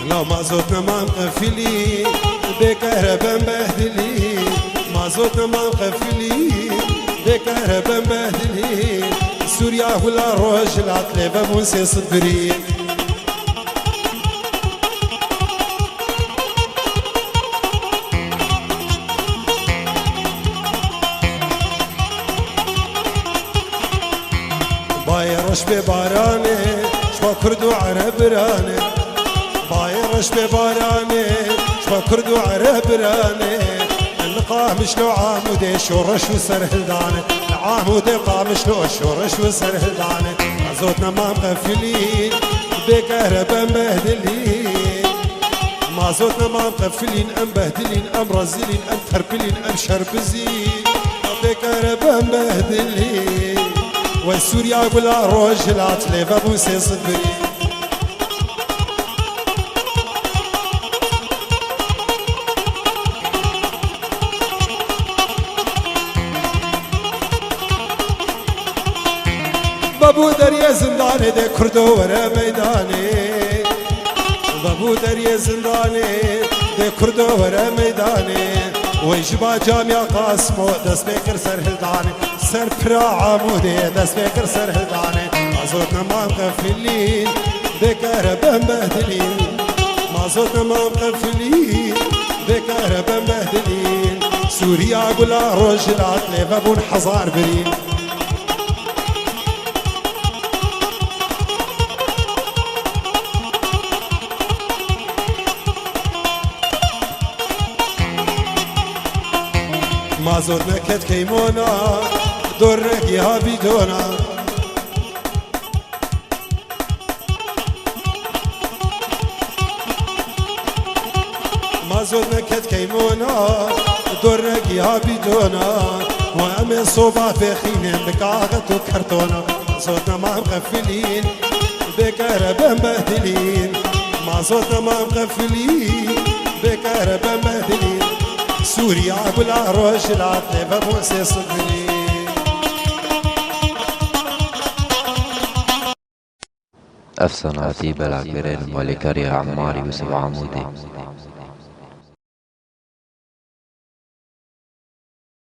لو مازوتنا ما مقفلين بكهرباء مبهدلين، مازوتنا ما مقفلين بكهرباء مبهدلين، سوريا ولا روج العتلة بونسي صدرين. بايرش بباراني شبا كرد وعرب راني، بايرش بباراني شبا كرد وعرب راني، القامش لو عامودي شورش وسرهلداني، العامودي قامش لو شورش وسرهلداني، مازوتنا ما مغفلين بكهرباء مبهدلين، مازوتنا ما مغفلين ام بهدلين ام رزلين ام تربلين ام شربزين بكهرباء مبهدلين، والسوريا ولا روج العتلة بابوسي صدري. بابو دريا زنداني دي كردو ورا ميداني، بابو دريا زنداني دي كردو ورا ميداني، ويجبا جامع قاسمو دست بكر سرهلداني، سر برا عمودي دست بكر سرهلداني، مازوتنا ما مقفلين بكهرباء مبهدلين، مازوتنا ما مقفلين بكهرباء مبهدلين، سوريا قولا روج العتلة بابون حزار برين. مازوتنا كت كيمونا درك يا بيدونا، مازوتنا كت كيمونا درك يا بيدونا، وامي صوبة في خينين بكاغت وكرتونا، مازوتنا ما مغفلين بكهرباء مبهدلين، مازوتنا ما مغفلين بكهرباء مبهدلين، سوريا ولا روج العتلة بابوسي صدري. أفسناتي بلا كرين ولكريا عماري يوسف عمودي.